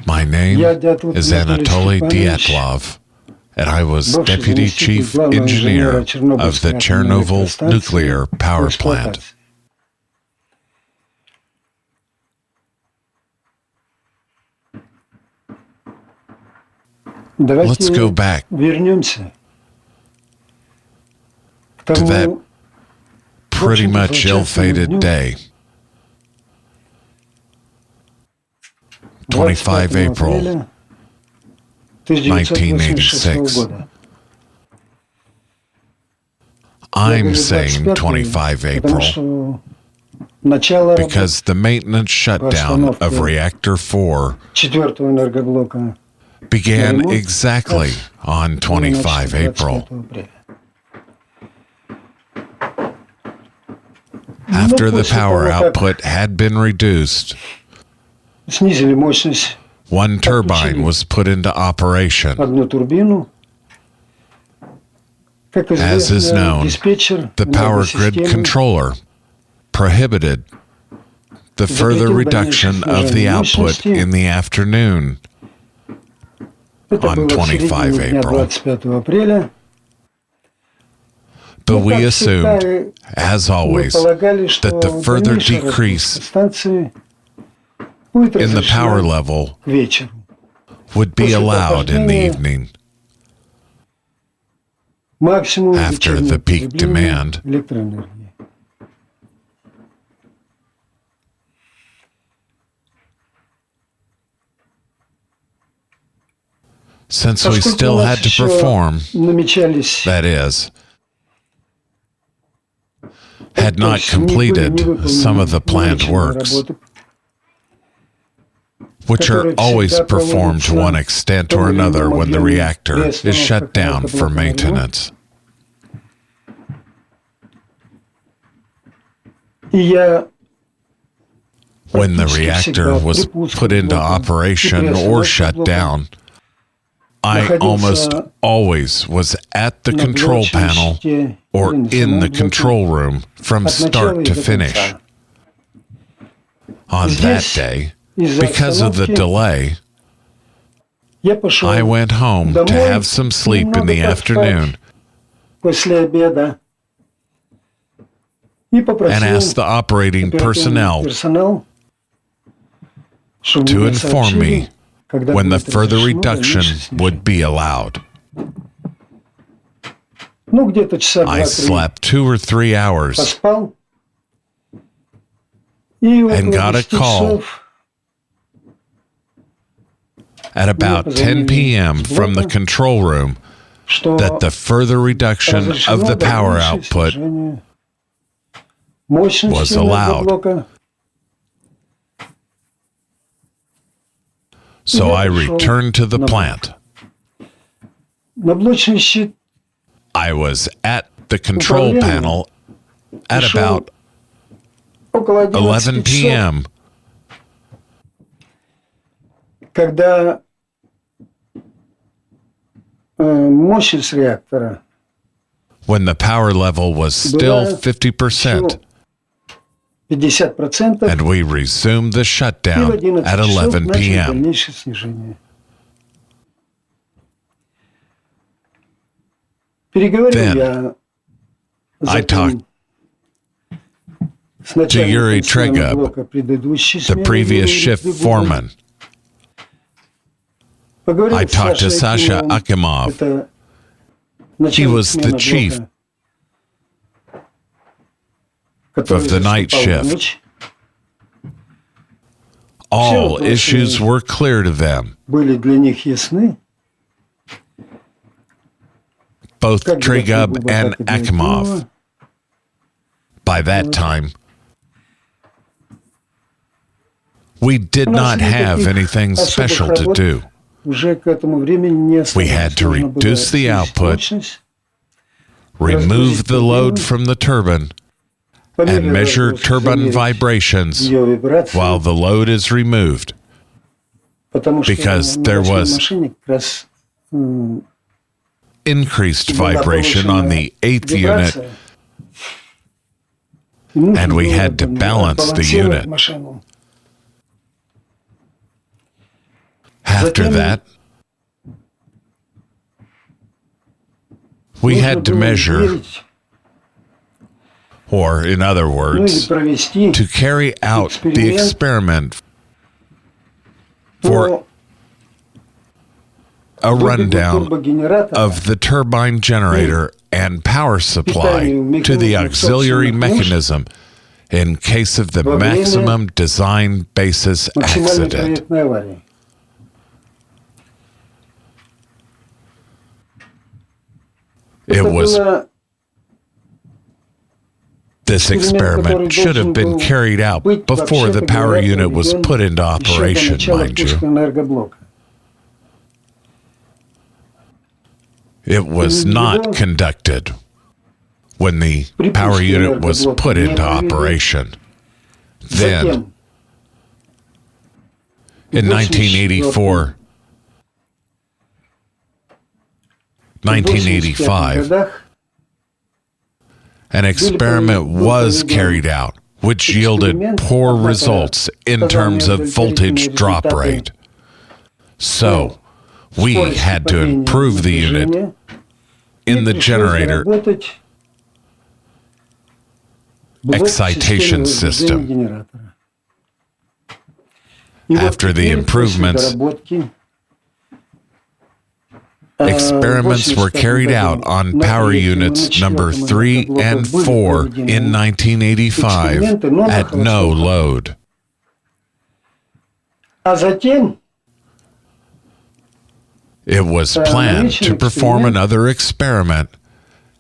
My name is Anatoly Dyatlov, and I was Deputy Chief Engineer of the Chernobyl nuclear power plant. Let's go back to that pretty much ill-fated day, 25 April 1986. I'm saying 25 April because the maintenance shutdown of Reactor 4 began exactly on 25 April. After the power output had been reduced, one turbine was put into operation. As is known, the power grid controller prohibited the further reduction of the output in the afternoon on 25 April. But we assumed, as always, that the further decrease in the power level would be allowed in the evening after the peak demand. Since we still had to perform, that is, had not completed some of the plant works, which are always performed to one extent or another when the reactor is shut down for maintenance. When the reactor was put into operation or shut down, I almost always was at the control panel or in the control room from start to finish. On that day, because of the delay, I went home to have some sleep in the afternoon and asked the operating personnel to inform me when the further reduction would be allowed. I slept 2 or 3 hours and got a call at about 10 p.m. from the control room that the further reduction of the power output was allowed. So I returned to the plant. I was at the control panel at about 11 p.m. when the power level was still 50%. And we resumed the shutdown at 11 p.m. Then I talked to Yuri Tregub, the previous shift foreman. I talked to Sasha Akimov. He was the chief of the night shift. All issues were clear to them. Both Tregub and Akimov. By that time, we did not have anything special to do. We had to reduce the output, remove the load from the turbine, and measure turbine vibrations while the load is removed, because there was increased vibration on the 8th unit, and we had to balance the unit. After that, we had to measure, or in other words, to carry out the experiment for a rundown of the turbine generator and power supply to the auxiliary mechanism in case of the maximum design basis accident. This experiment should have been carried out before the power unit was put into operation, mind you. It was not conducted when the power unit was put into operation. Then, in 1984, 1985, an experiment was carried out, which yielded poor results in terms of voltage drop rate. So, we had to improve the unit in the generator excitation system. After the improvements, experiments were carried out on power units number 3 and 4 in 1985 at no load. It was planned to perform another experiment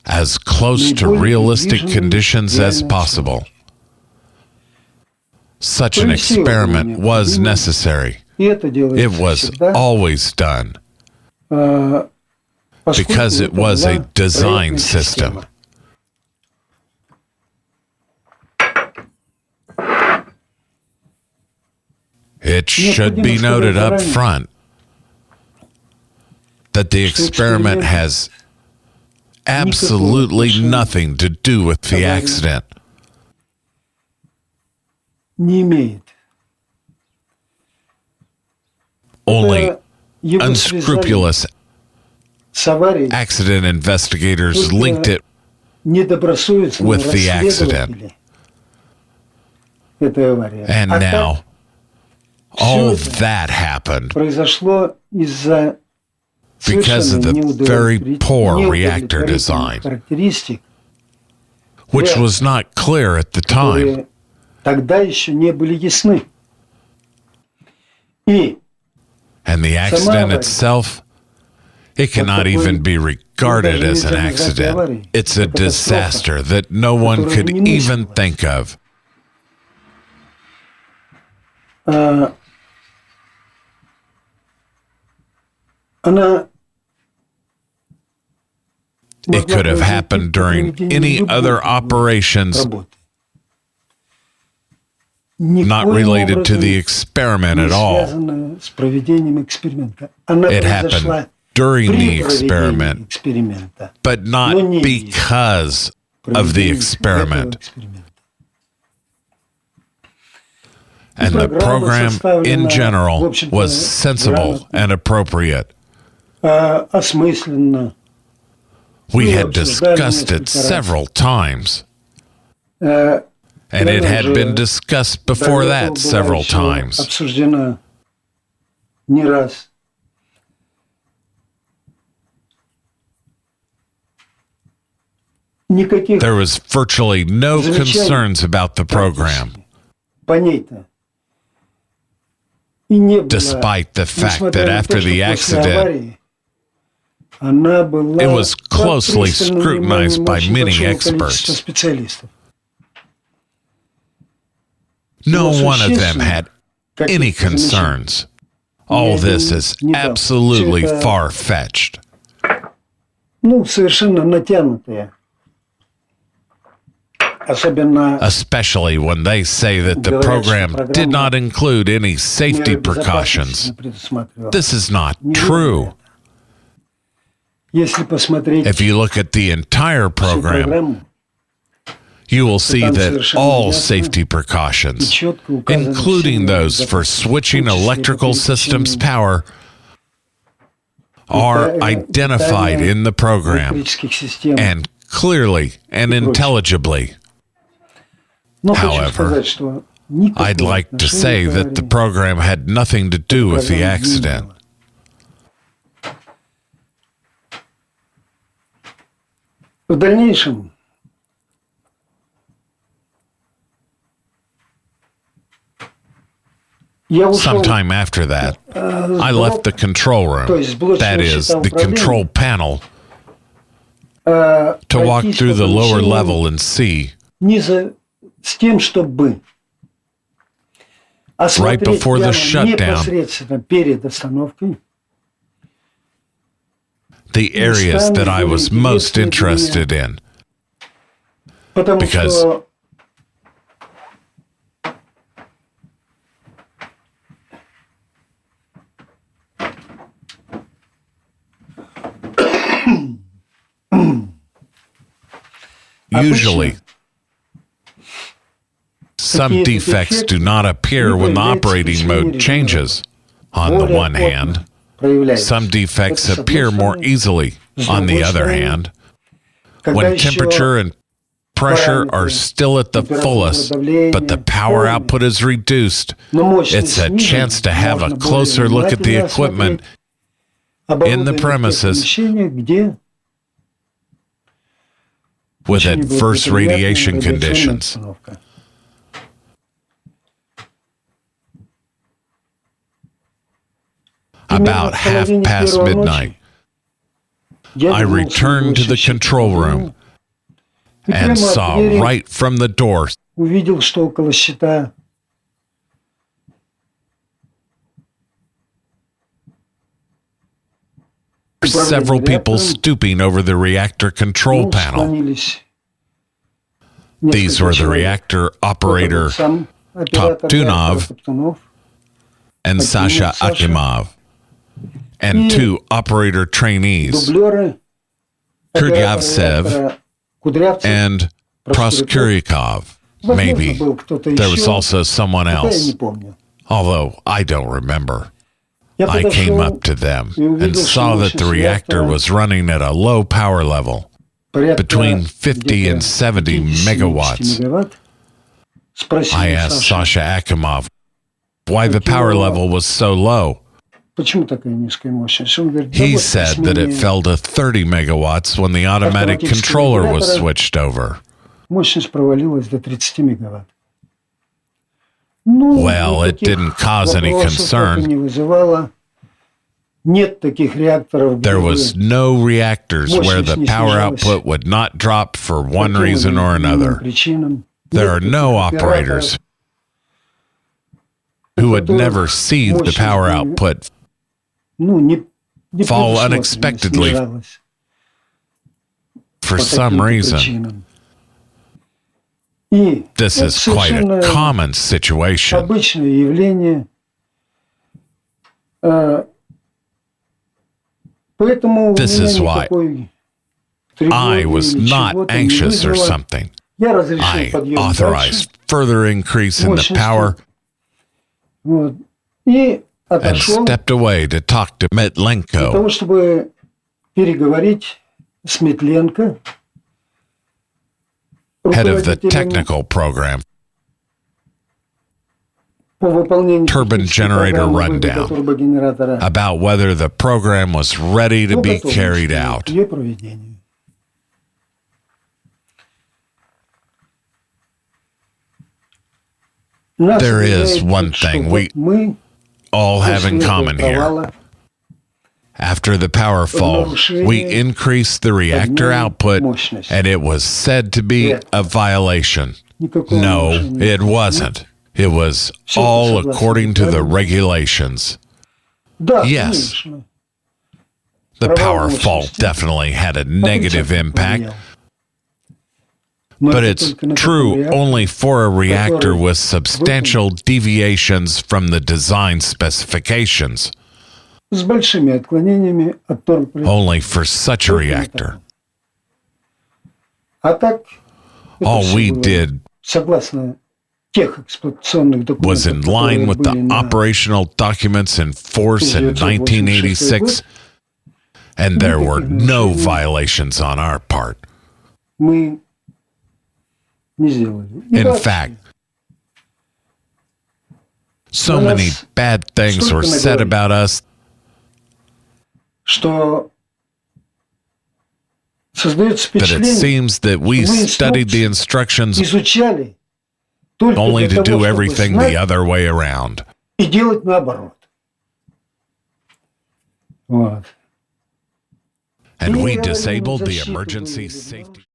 as close to realistic conditions as possible. Such an experiment was necessary. It was always done because it was a design system. It should be noted up front that the experiment has absolutely nothing to do with the accident. Only unscrupulous accident investigators linked it with the accident. And now, all that happened because of the very poor reactor design, which was not clear at the time. And the accident itself, it cannot even be regarded as an accident. It's a disaster that no one could even think of. It could have happened during any other operations not related to the experiment at all. It happened during the experiment, but not because of the experiment. And the program in general was sensible and appropriate. We had discussed it several times, and it had been discussed before that several times. There was virtually no concerns about the program, despite the fact that after the accident, it was closely scrutinized by many experts. No one of them had any concerns. All this is absolutely far-fetched. Especially when they say that the program did not include any safety precautions. This is not true. If you look at the entire program, you will see that all safety precautions, including those for switching electrical systems power, are identified in the program and clearly and intelligibly. However, I'd like to say that the program had nothing to do with the accident. В дальнейшем sometime after that, I left the control room, that is, the control panel, to walk through the lower level and see, right before the shutdown, the areas that I was most interested in. Because usually, some defects do not appear when the operating mode changes. On the one hand, some defects appear more easily. On the other hand, when temperature and pressure are still at the fullest, but the power output is reduced, it's a chance to have a closer look at the equipment in the premises with adverse radiation conditions. About midnight, I returned to the control room and saw right from the door several people stooping over the reactor control panel. These were the reactor operator Toptunov and Sasha Akimov, and two operator trainees, Kurdyavtsev and Proskurikov. Maybe there was also someone else, although I don't remember. I came up to them and saw that the reactor was running at a low power level, between 50 and 70 megawatts. I asked Sasha Akimov why the power level was so low. He said that it fell to 30 megawatts when the automatic controller was switched over. Well, it didn't cause any concern. There was no reactors where the power output would not drop for one reason or another. There are no operators who would never see the power output fall unexpectedly for some reason. This is quite a common situation. This is why I was not anxious or something. I authorized further increase in the power and stepped away to talk to Metlenko. Head of the technical program. Turbine generator rundown about whether the program was ready to be carried out. There is one thing we all have in common here. After the power fall, we increased the reactor output, and it was said to be a violation. No, it wasn't. It was all according to the regulations. Yes, the power fall definitely had a negative impact, but it's true only for a reactor with substantial deviations from the design specifications. Only for such a reactor. All we did was in line with the operational documents in force in 1986 And there were no violations on our part. Мы не сделали. И In вообще, fact, so many bad things were said about us что создается that it впечатление, seems that we studied the instructions изучали только only для to того, do чтобы everything the знать other way around. и делать наоборот. Вот. And we И говорим, disabled the защиту emergency вывели, safety.